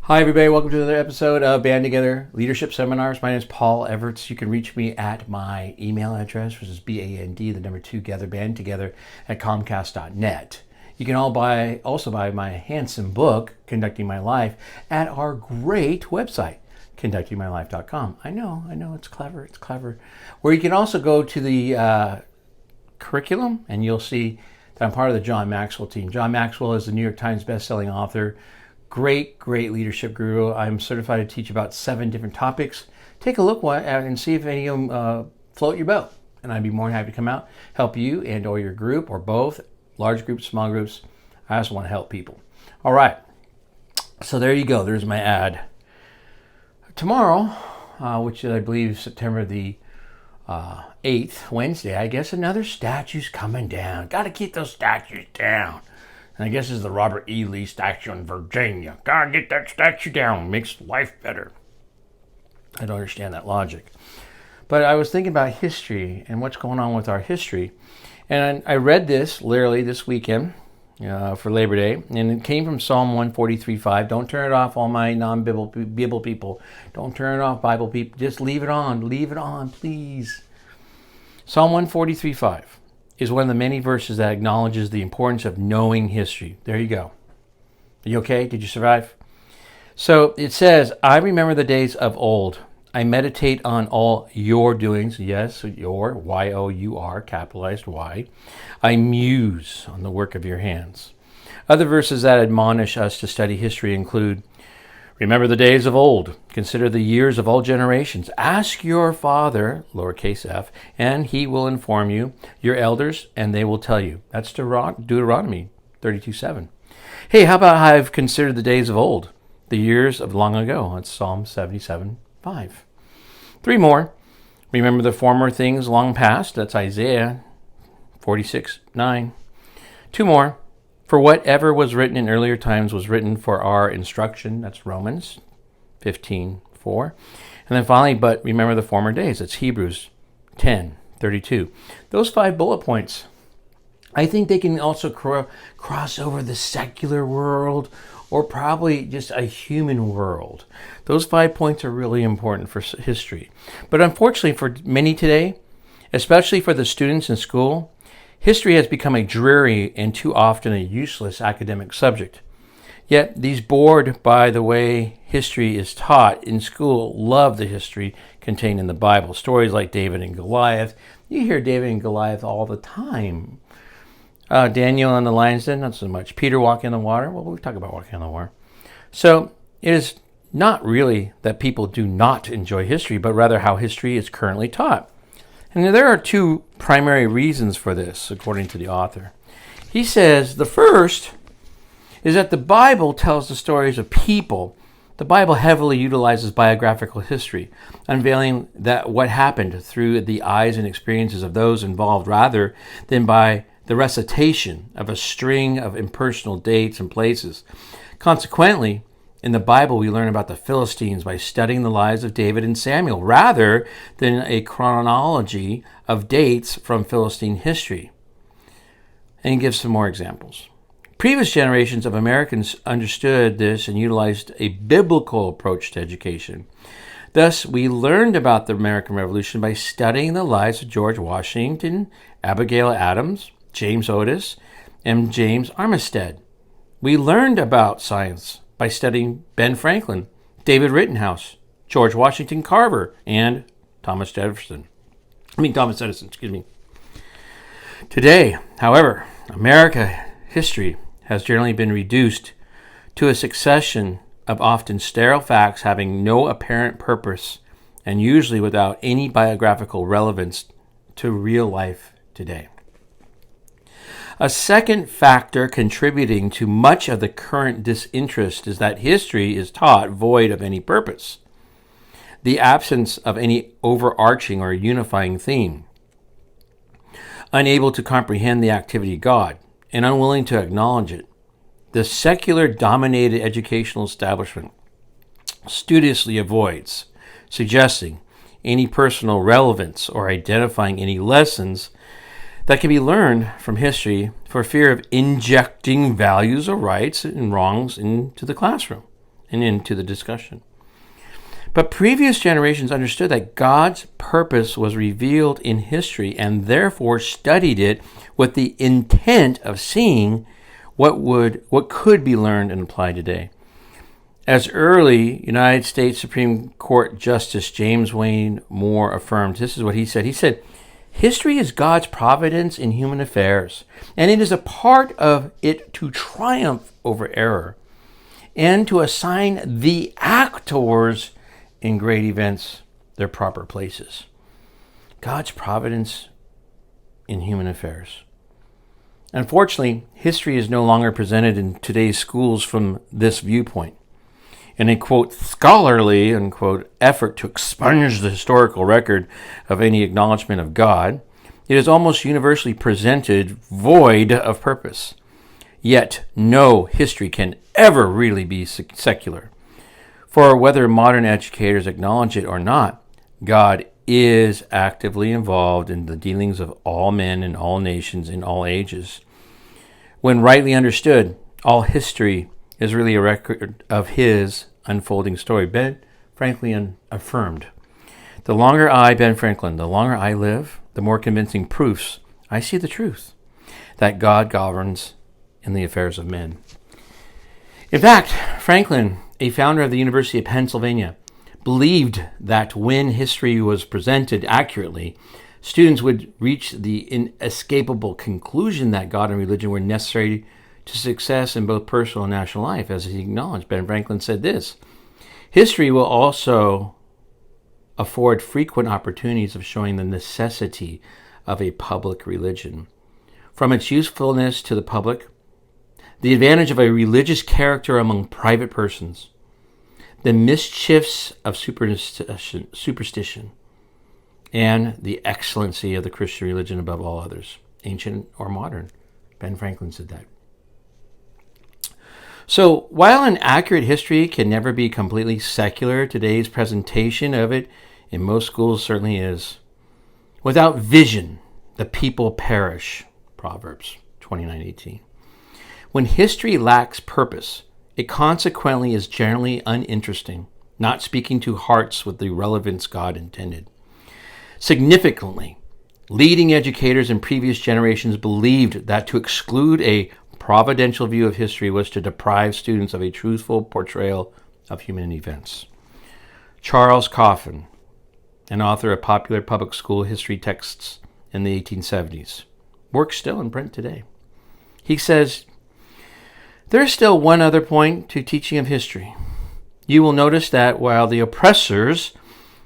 Hi, everybody. Welcome to another episode of Band Together Leadership Seminars. My name is Paul Everts. You can reach me at my email address, which is BAND, 2 band together at Comcast.net. You can also buy my handsome book, Conducting My Life, at our great website, conductingmylife.com. I know, it's clever. Where you can also go to the curriculum, and you'll see that I'm part of the John Maxwell team. John Maxwell is the New York Times bestselling author. Great leadership guru. I'm certified to teach about 7 different topics. Take a look and see if any of them float your boat. And I'd be more than happy to come out, help you and or your group or both, large groups, small groups. I also want to help people. All right. So there you go. There's my ad. Tomorrow, which is, I believe, September the 8th, Wednesday, I guess another statue's coming down. Got to keep those statues down. And I guess it's the Robert E. Lee statue in Virginia. Gotta get that statue down. Makes life better. I don't understand that logic. But I was thinking about history and what's going on with our history. And I read this literally this weekend for Labor Day. And it came from Psalm 143:5. Don't turn it off, all my non-Bible people. Don't turn it off, Bible people. Just leave it on. Leave it on, please. Psalm 143:5. is one of the many verses that acknowledges the importance of knowing history. There you go. Are you okay? Did you survive? So it says, I remember the days of old. I meditate on all your doings. Yes, your, Y-O-U-R, capitalized Y. I muse on the work of your hands. Other verses that admonish us to study history include, remember the days of old. Consider the years of all generations. Ask your father, lowercase f, and he will inform you, your elders, and they will tell you. That's Deuteronomy 32:7. Hey, how about I've considered the days of old, the years of long ago? That's Psalm 77:5. 3 more. Remember the former things long past. That's Isaiah 46:9. 2 more. For whatever was written in earlier times was written for our instruction. That's Romans 15:4. And then finally, but remember the former days. That's Hebrews 10:32. Those 5 bullet points, I think they can also cross over the secular world or probably just a human world. Those 5 points are really important for history. But unfortunately for many today, especially for the students in school, history has become a dreary and too often a useless academic subject. Yet these bored by the way history is taught in school love the history contained in the Bible. Stories like David and Goliath. You hear David and Goliath all the time. Daniel and the lion's den, not so much. Peter walking on the water. Well, we talk about walking on the water. So it is not really that people do not enjoy history, but rather how history is currently taught. And there are 2 primary reasons for this, according to the author. He says the first is that the Bible tells the stories of people. The Bible heavily utilizes biographical history, unveiling that what happened through the eyes and experiences of those involved rather than by the recitation of a string of impersonal dates and places. Consequently, in the Bible, we learn about the Philistines by studying the lives of David and Samuel, rather than a chronology of dates from Philistine history. And he gives some more examples. Previous generations of Americans understood this and utilized a biblical approach to education. Thus, we learned about the American Revolution by studying the lives of George Washington, Abigail Adams, James Otis, and James Armistead. We learned about science by studying Ben Franklin, David Rittenhouse, George Washington Carver, and Thomas Edison. Today, however, America history has generally been reduced to a succession of often sterile facts having no apparent purpose and usually without any biographical relevance to real life today. A second factor contributing to much of the current disinterest is that history is taught void of any purpose, the absence of any overarching or unifying theme, unable to comprehend the activity of God, and unwilling to acknowledge it. The secular-dominated educational establishment studiously avoids suggesting any personal relevance or identifying any lessons that can be learned from history for fear of injecting values or rights and wrongs into the classroom. and into the discussion. But previous generations understood that God's purpose was revealed in history and therefore studied it with the intent of seeing what could be learned and applied today. As early United States Supreme Court Justice James Wayne Moore affirmed, this is what he said. He said, "History is God's providence in human affairs, and it is a part of it to triumph over error and to assign the actors in great events their proper places." God's providence in human affairs. Unfortunately, history is no longer presented in today's schools from this viewpoint. In a, quote, scholarly, unquote, effort to expunge the historical record of any acknowledgement of God, it is almost universally presented void of purpose. Yet, no history can ever really be secular. For whether modern educators acknowledge it or not, God is actively involved in the dealings of all men and all nations in all ages. When rightly understood, all history is really a record of his unfolding story. Ben Franklin affirmed, "The longer I, Ben Franklin, the longer I live, the more convincing proofs I see the truth that God governs in the affairs of men." In fact, Franklin, a founder of the University of Pennsylvania, believed that when history was presented accurately, students would reach the inescapable conclusion that God and religion were necessary to success in both personal and national life. As he acknowledged, Ben Franklin said this, "History will also afford frequent opportunities of showing the necessity of a public religion. From its usefulness to the public, the advantage of a religious character among private persons, the mischiefs of superstition, and the excellency of the Christian religion above all others, ancient or modern." Ben Franklin said that. So, while an accurate history can never be completely secular, today's presentation of it in most schools certainly is. Without vision, the people perish. Proverbs 29:18. When history lacks purpose, it consequently is generally uninteresting, not speaking to hearts with the relevance God intended. Significantly, leading educators in previous generations believed that to exclude a providential view of history was to deprive students of a truthful portrayal of human events. Charles Coffin, an author of popular public school history texts in the 1870s, works still in print today. He says, "There's still one other point to teaching of history. You will notice that while the oppressors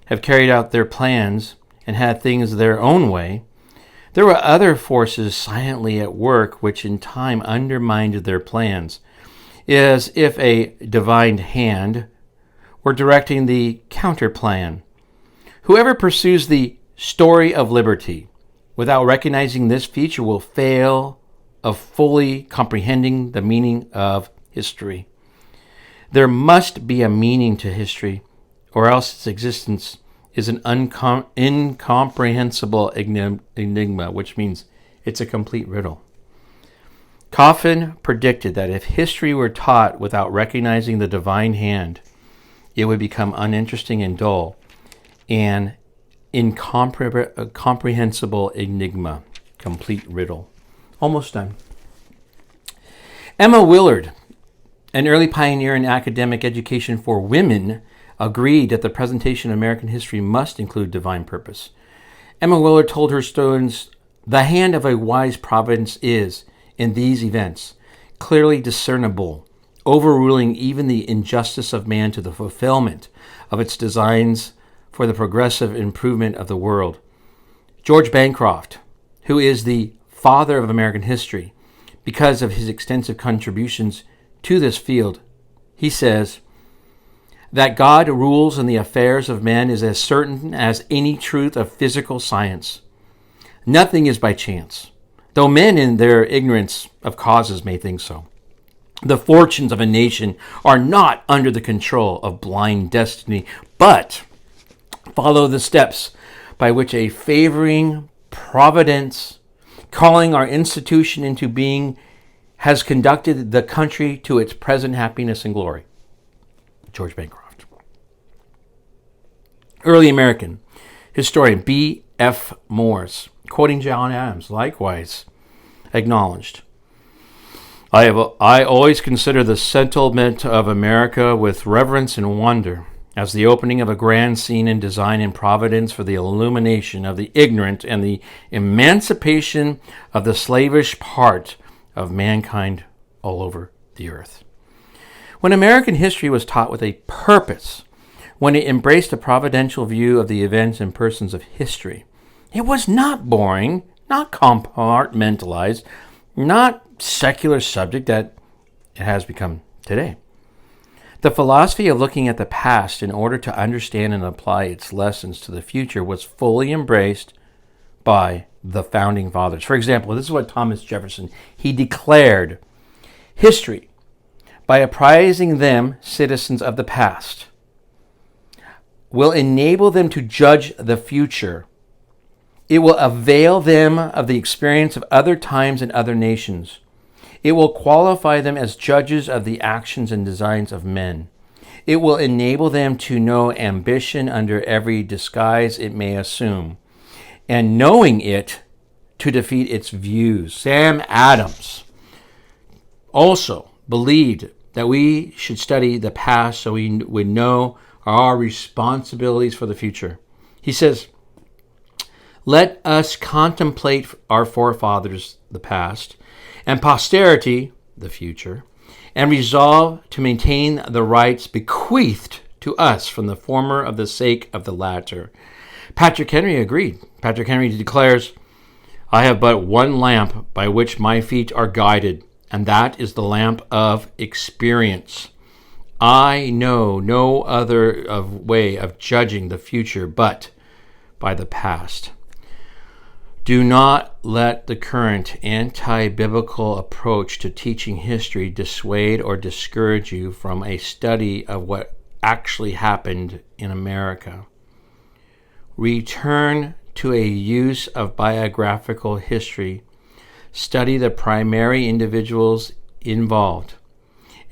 have carried out their plans and had things their own way, there were other forces silently at work which in time undermined their plans, as if a divine hand were directing the counter-plan. Whoever pursues the story of liberty without recognizing this feature will fail of fully comprehending the meaning of history. There must be a meaning to history, or else its existence is an incomprehensible enigma, which means it's a complete riddle." Coffin predicted that if history were taught without recognizing the divine hand, it would become uninteresting and dull, an incomprehensible enigma, complete riddle. Almost done. Emma Willard, an early pioneer in academic education for women, agreed that the presentation of American history must include divine purpose. Emma Willard told her students, "The hand of a wise providence is, in these events, clearly discernible, overruling even the injustice of man to the fulfillment of its designs for the progressive improvement of the world." George Bancroft, who is the father of American history, because of his extensive contributions to this field, he says, "That God rules in the affairs of men is as certain as any truth of physical science. Nothing is by chance, though men in their ignorance of causes may think so. The fortunes of a nation are not under the control of blind destiny, but follow the steps by which a favoring providence, calling our institution into being, has conducted the country to its present happiness and glory." George Bancroft. Early American historian B.F. Morse, quoting John Adams, likewise acknowledged, I always consider the settlement of America with reverence and wonder as the opening of a grand scene in design and providence for the illumination of the ignorant and the emancipation of the slavish part of mankind all over the earth. When American history was taught with a purpose, when it embraced a providential view of the events and persons of history, it was not boring, not compartmentalized, not secular subject that it has become today. The philosophy of looking at the past in order to understand and apply its lessons to the future was fully embraced by the founding fathers. For example, this is what Thomas Jefferson, he declared history by apprising them, citizens of the past, will enable them to judge the future. It will avail them of the experience of other times and other nations. It will qualify them as judges of the actions and designs of men. It will enable them to know ambition under every disguise it may assume, and knowing it, to defeat its views. Sam Adams also believed that we should study the past so we would know our responsibilities for the future. He says, let us contemplate our forefathers, the past, and posterity, the future, and resolve to maintain the rights bequeathed to us from the former of the sake of the latter. Patrick Henry agreed. Patrick Henry declares, I have but one lamp by which my feet are guided, and that is the lamp of experience. I know no other way of judging the future but by the past. Do not let the current anti-biblical approach to teaching history dissuade or discourage you from a study of what actually happened in America. Return to a use of biographical history. Study the primary individuals involved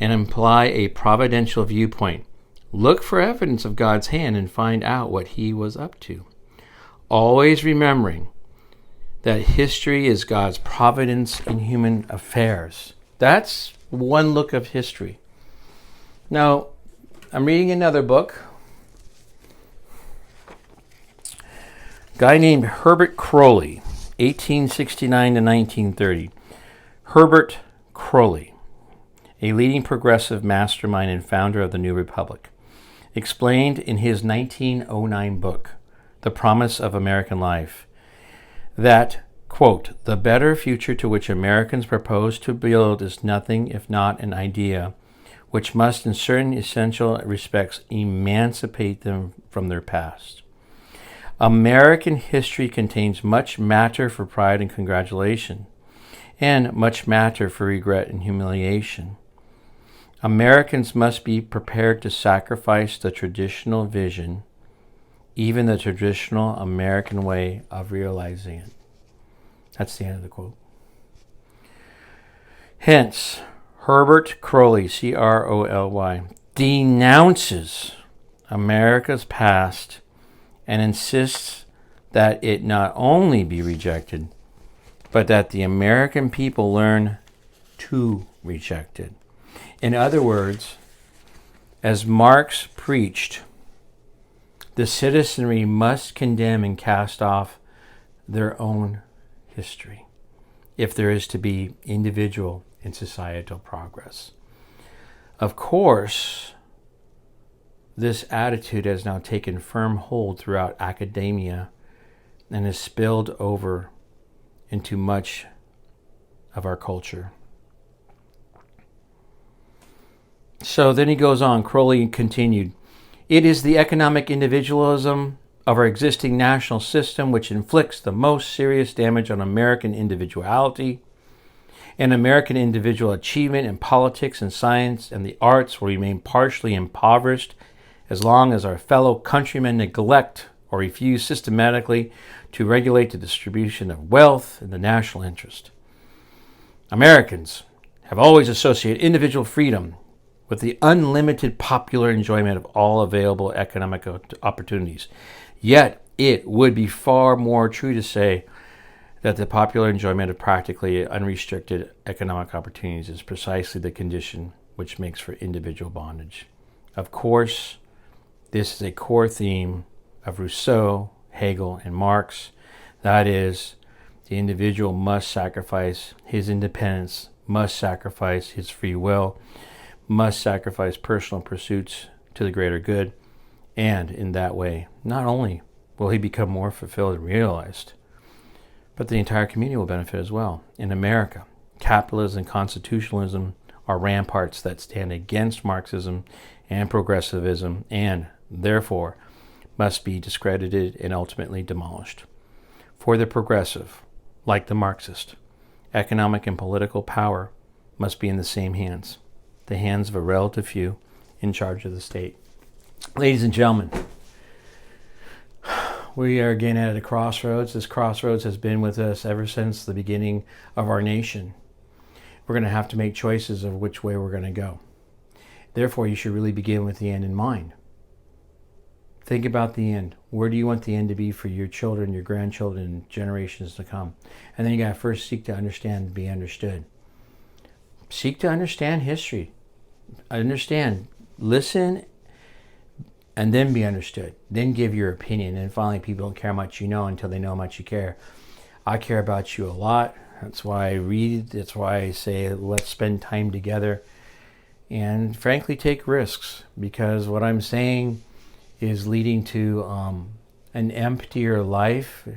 and imply a providential viewpoint. Look for evidence of God's hand and find out what he was up to. Always remembering that history is God's providence in human affairs. That's one look of history. Now, I'm reading another book. A guy named Herbert Crowley, 1869 to 1930. Herbert Crowley, a leading progressive mastermind and founder of the New Republic, explained in his 1909 book, The Promise of American Life, that, quote, the better future to which Americans propose to build is nothing if not an idea, which must in certain essential respects emancipate them from their past. American history contains much matter for pride and congratulation, and much matter for regret and humiliation. Americans must be prepared to sacrifice the traditional vision, even the traditional American way of realizing it. That's the end of the quote. Hence, Herbert Crowley, Crowly, denounces America's past and insists that it not only be rejected, but that the American people learn to reject it. In other words, as Marx preached, the citizenry must condemn and cast off their own history if there is to be individual and societal progress. Of course, this attitude has now taken firm hold throughout academia and has spilled over into much of our culture. So then he goes on, Crowley continued, it is the economic individualism of our existing national system which inflicts the most serious damage on American individuality, and American individual achievement in politics and science and the arts will remain partially impoverished as long as our fellow countrymen neglect or refuse systematically to regulate the distribution of wealth in the national interest. Americans have always associated individual freedom with the unlimited popular enjoyment of all available economic opportunities. Yet, it would be far more true to say that the popular enjoyment of practically unrestricted economic opportunities is precisely the condition which makes for individual bondage. Of course, this is a core theme of Rousseau, Hegel, and Marx. That is, the individual must sacrifice his independence, must sacrifice his free will, must sacrifice personal pursuits to the greater good, and in that way, not only will he become more fulfilled and realized, but the entire community will benefit as well. In America, capitalism and constitutionalism are ramparts that stand against Marxism and progressivism, and therefore must be discredited and ultimately demolished. For the progressive, like the Marxist, economic and political power must be in the same hands, the hands of a relative few in charge of the state. Ladies and gentlemen, we are again at a crossroads. This crossroads has been with us ever since the beginning of our nation. We're going to have to make choices of which way we're going to go. Therefore, you should really begin with the end in mind. Think about the end. Where do you want the end to be for your children, your grandchildren, generations to come? And then you got to first seek to understand and be understood. Seek to understand history. Understand. Listen, and then be understood. Then give your opinion. And finally, people don't care how much you know until they know how much you care. I care about you a lot. That's why I read. That's why I say let's spend time together. And frankly, take risks. Because what I'm saying is leading to an emptier life.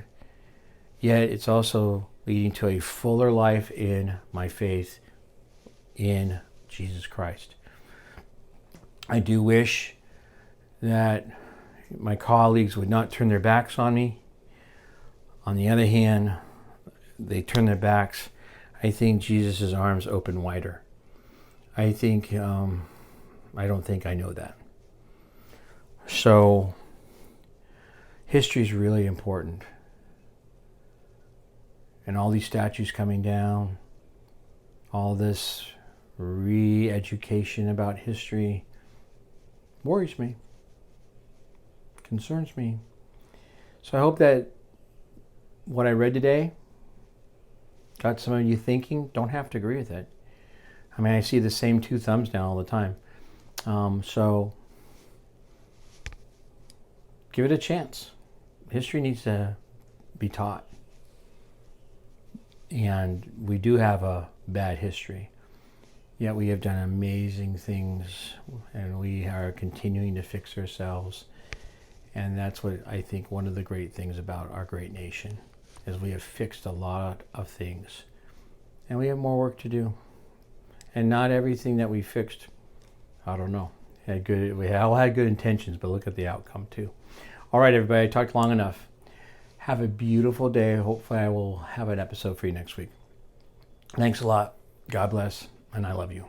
Yet it's also leading to a fuller life in my faith in Jesus Christ. I do wish that my colleagues would not turn their backs on me. On the other hand, they turn their backs. I think Jesus' arms open wider. I don't think I know that. So, history is really important. And all these statues coming down, all this re-education about history worries me, concerns me. So I hope that what I read today got some of you thinking. Don't have to agree with it. I mean, I see the same two thumbs down all the time. So give it a chance. History needs to be taught. And we do have a bad history. Yet we have done amazing things, and we are continuing to fix ourselves. And that's what I think one of the great things about our great nation is we have fixed a lot of things. And we have more work to do. And not everything that we fixed, I don't know. We all had good intentions, but look at the outcome too. All right, everybody, I talked long enough. Have a beautiful day. Hopefully I will have an episode for you next week. Thanks a lot. God bless, and I love you.